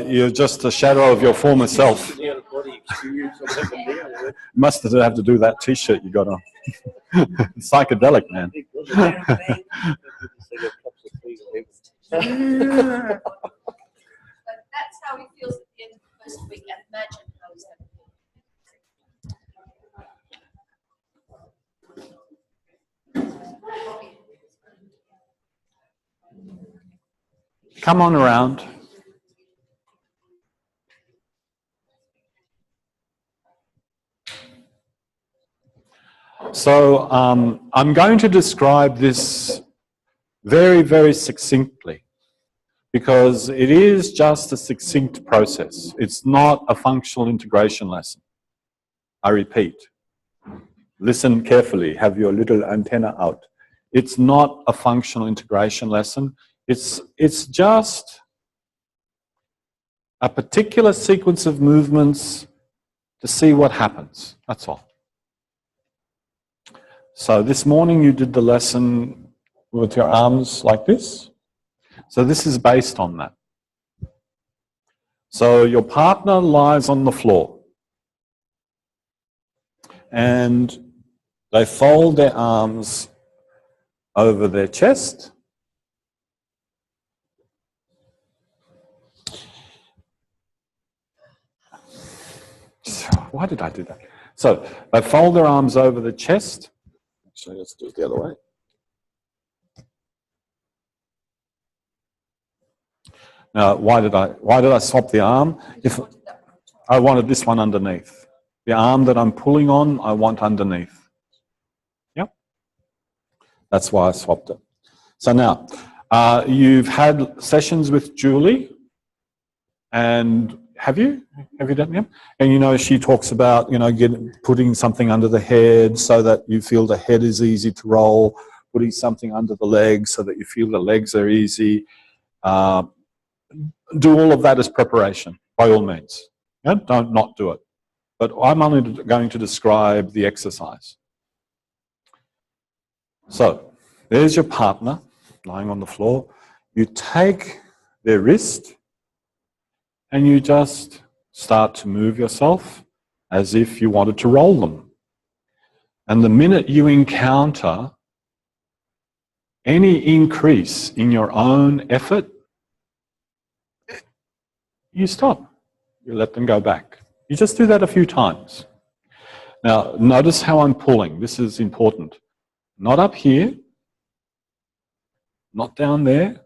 You're just a shadow of your former self. Must have to do that T-shirt you got on. Psychedelic, man. But that's how he feels at the end of the first week. And imagine how he's going to feel. Come on around. So I'm going to describe this very, very succinctly because it is just a succinct process. It's not a functional integration lesson. I repeat, listen carefully, have your little antenna out. It's not a functional integration lesson. It's just a particular sequence of movements to see what happens. That's all. So this morning you did the lesson with your arms like this. So this is based on that. So your partner lies on the floor and they fold their arms over their chest. Why did I do that? So they fold their arms over the chest. Actually, let's do it the other way. Now, why did I swap the arm? If I wanted this one underneath. The arm that I'm pulling on, I want underneath. Yep. That's why I swapped it. So now, you've had sessions with Julie, and have you done them? And you know, she talks about, you know, putting something under the head so that you feel the head is easy to roll, putting something under the legs so that you feel the legs are easy. Do all of that as preparation, by all means. Yeah? Don't not do it. But I'm only going to describe the exercise. So, there's your partner lying on the floor. You take their wrist and you just start to move yourself as if you wanted to roll them. And the minute you encounter any increase in your own effort, you stop. You let them go back. You just do that a few times. Now, notice how I'm pulling. This is important. Not up here, not down there.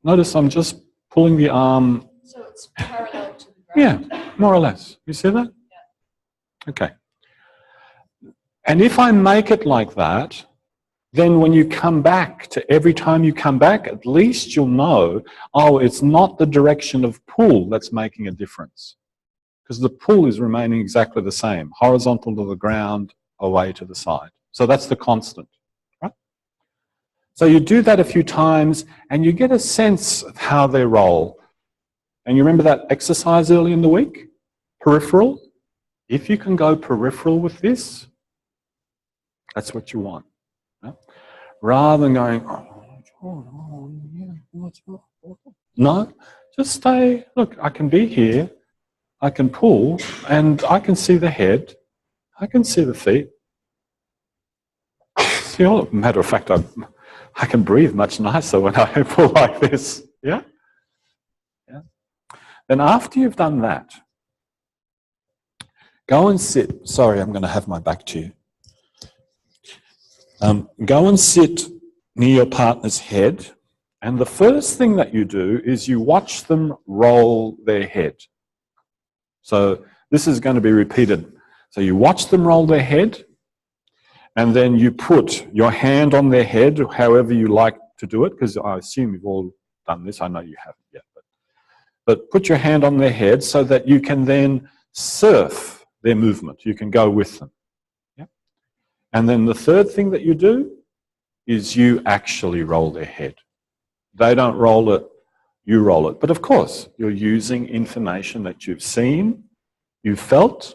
Notice I'm just pulling the arm. So it's parallel to the ground. Yeah, more or less. You see that? Yeah. Okay. And if I make it like that, then when you come back to every time you come back, at least you'll know, oh, it's not the direction of pull that's making a difference. Because the pull is remaining exactly the same, horizontal to the ground, away to the side. So that's the constant, right? So you do that a few times and you get a sense of how they roll. And you remember that exercise early in the week? Peripheral? If you can go peripheral with this, that's what you want. Right? Rather than going, no, just stay, look, I can be here, I can pull, and I can see the head, I can see the feet. See, as a matter of fact, I can breathe much nicer when I pull like this, yeah? Yeah. Then after you've done that, go and sit, sorry, I'm going to have my back to you. Go and sit near your partner's head, and the first thing that you do is you watch them roll their head. So this is going to be repeated. So you watch them roll their head, and then you put your hand on their head, however you like to do it, because I assume you've all done this. I know you haven't yet. But put your hand on their head so that you can then surf their movement. You can go with them. Yeah? And then the third thing that you do is you actually roll their head. They don't roll it, you roll it. But of course, you're using information that you've seen, you've felt,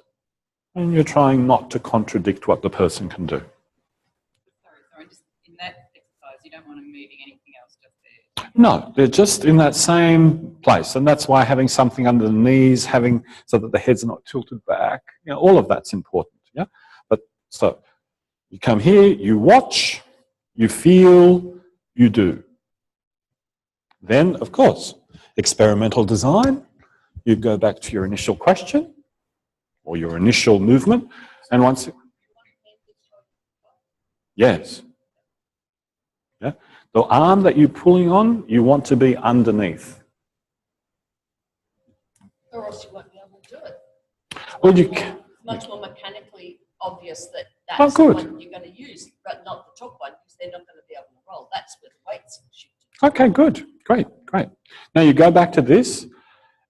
and you're trying not to contradict what the person can do. Sorry, just in that exercise, you don't want them moving moving anything else, just there. No, they're just in that same place. And that's why having something under the knees, having so that the head's not tilted back, you know, all of that's important. Yeah. But so you come here, you watch, you feel, you do. Then, of course, experimental design, you go back to your initial question or your initial movement, and once... Yes. Yeah. The arm that you're pulling on, you want to be underneath. Or else you won't be able to do it. Well, you It's much more mechanically obvious that Oh, that's the good. one you're going to use, but not the top one, because they're not going to be able to roll. That's where the weights shift. Okay, good. Great, great. Now you go back to this,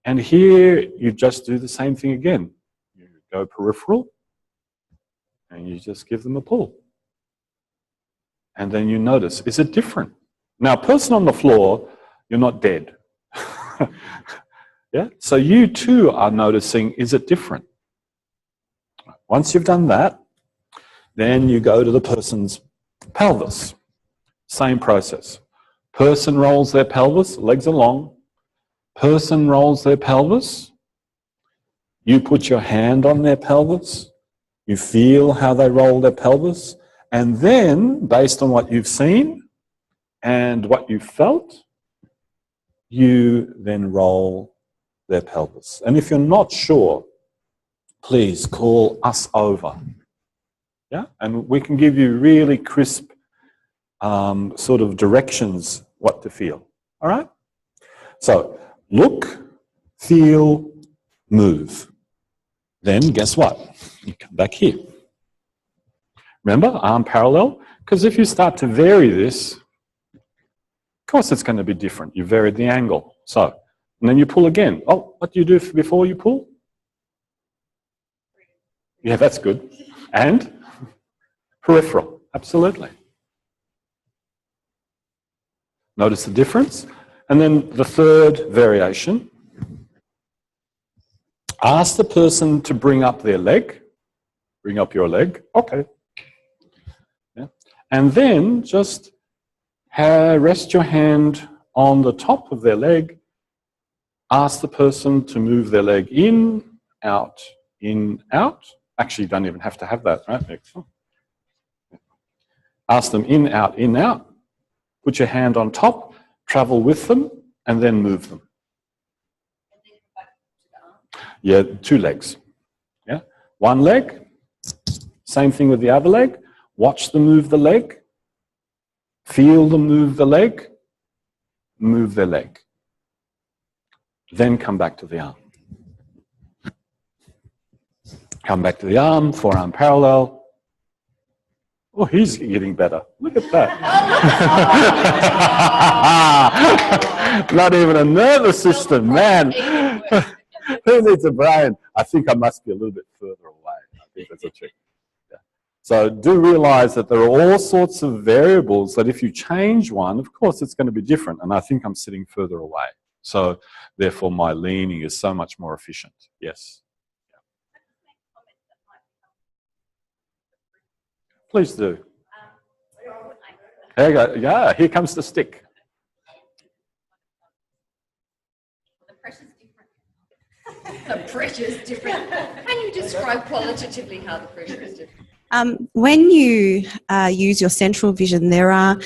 and here you just do the same thing again. You go peripheral, and you just give them a pull. And then you notice, is it different? Now, person on the floor, you're not dead. Yeah? So you too are noticing, is it different? Once you've done that, then you go to the person's pelvis. Same process. Person rolls their pelvis, legs are long. Person rolls their pelvis. You put your hand on their pelvis. You feel how they roll their pelvis. And then, based on what you've seen and what you've felt, you then roll their pelvis. And if you're not sure, please call us over. Yeah? And we can give you really crisp sort of directions what to feel. All right? So, look, feel, move. Then, guess what? You come back here. Remember, arm parallel? Because if you start to vary this, of course it's going to be different. You varied the angle. So, and then you pull again. Oh, what do you do before you pull? Yeah, that's good. And peripheral, absolutely. Notice the difference. And then the third variation. Ask the person to bring up their leg. Bring up your leg. Okay. Yeah. And then just rest your hand on the top of their leg. Ask the person to move their leg in, out, in, out. Actually, you don't even have to have that, right? Ask them in, out, in, out. Put your hand on top, travel with them, and then move them. Yeah, two legs. Yeah, one leg. Same thing with the other leg. Watch them move the leg. Feel them move the leg. Move their leg. Then come back to the arm. Come back to the arm, forearm parallel. Oh, he's getting better. Look at that. Not even a nervous system, man. Who needs a brain? I think I must be a little bit further away. I think that's a trick. Yeah. So do realize that there are all sorts of variables that if you change one, of course it's going to be different. And I think I'm sitting further away. So therefore my leaning is so much more efficient. Yes. Please do. There you go. Yeah, here comes the stick. The pressure's different. The pressure's different. Can you describe qualitatively how the pressure is different? When you use your central vision, there are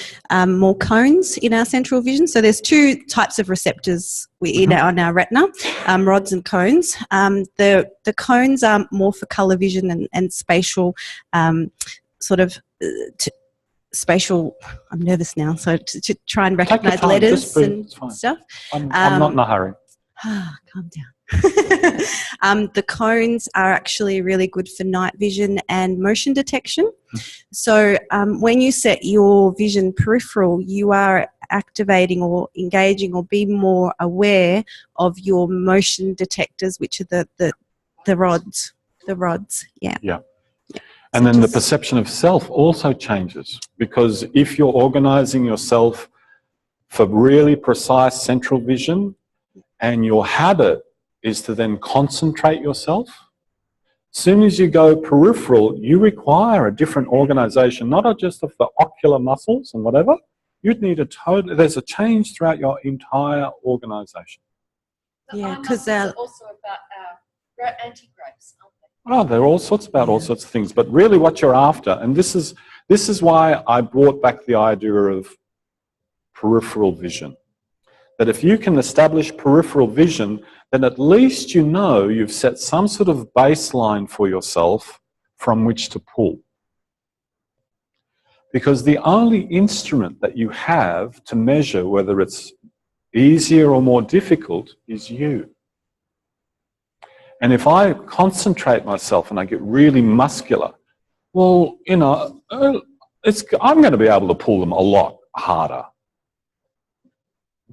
more cones in our central vision. So there's two types of receptors on our retina, rods and cones. The cones are more for colour vision and spatial spatial. I'm nervous now, so to try and recognise letters and stuff. I'm not in a hurry. Calm down. The cones are actually really good for night vision and motion detection. So when you set your vision peripheral, you are activating or engaging or being more aware of your motion detectors, which are the rods. The rods, yeah. Yeah. And then the perception of self also changes, because if you're organizing yourself for really precise central vision and your habit is to then concentrate yourself, as soon as you go peripheral, you require a different organization, not just of the ocular muscles and whatever, You'd need there's a change throughout your entire organisation. Yeah, The 'cause muscles are also about our anti-growths, aren't they? Oh, they're all sorts about all sorts of things, but really what you're after, and this is why I brought back the idea of peripheral vision. That if you can establish peripheral vision, then at least you know you've set some sort of baseline for yourself from which to pull. Because the only instrument that you have to measure whether it's easier or more difficult is you. And if I concentrate myself and I get really muscular, well, you know, I'm going to be able to pull them a lot harder.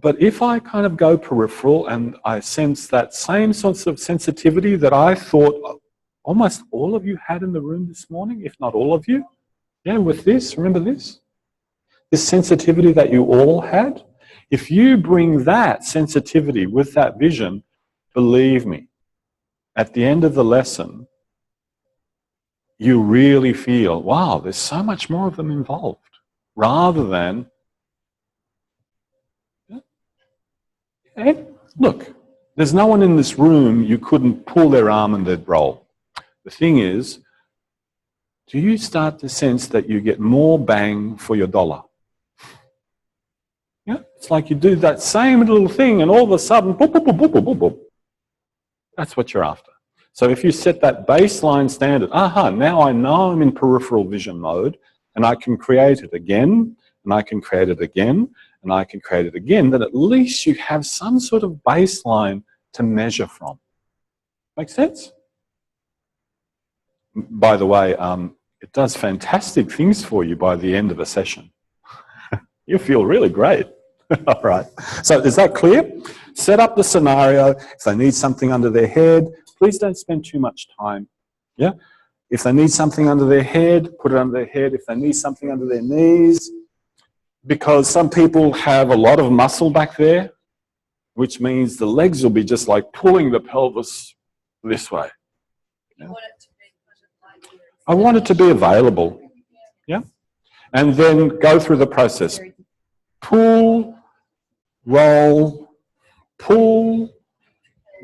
But if I kind of go peripheral and I sense that same sorts of sensitivity that I thought almost all of you had in the room this morning, if not all of you, yeah, with this, remember this? This sensitivity that you all had, if you bring that sensitivity with that vision, believe me, at the end of the lesson, you really feel, wow, there's so much more of them involved, rather than, hey, look, there's no one in this room you couldn't pull their arm and they'd roll. The thing is, do you start to sense that you get more bang for your dollar? Yeah, it's like you do that same little thing and all of a sudden, boop, boop, boop, boop, boop, boop, boop. That's what you're after. So if you set that baseline standard, now I know I'm in peripheral vision mode and I can create it again, and I can create it again, and I can create it again, then at least you have some sort of baseline to measure from. Make sense? By the way, it does fantastic things for you by the end of a session. You feel really great. All right. So is that clear? Set up the scenario. If they need something under their head, please don't spend too much time. Yeah? If they need something under their head, put it under their head. If they need something under their knees, because some people have a lot of muscle back there, which means the legs will be just like pulling the pelvis this way. Yeah? I want it to be available. Yeah? And then go through the process. Pull, roll, pull,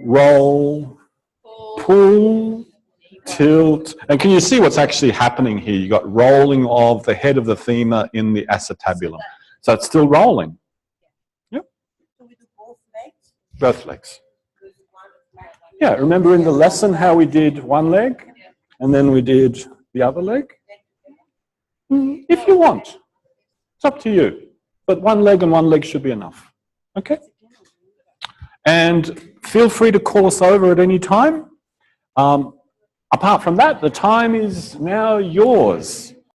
roll, pull, tilt. And can you see what's actually happening here? You've got rolling of the head of the femur in the acetabulum. So it's still rolling. Yep. Both legs. Yeah, remember in the lesson how we did one leg and then we did the other leg? If you want. It's up to you. But one leg and one leg should be enough. Okay? And feel free to call us over at any time. Apart from that, the time is now yours.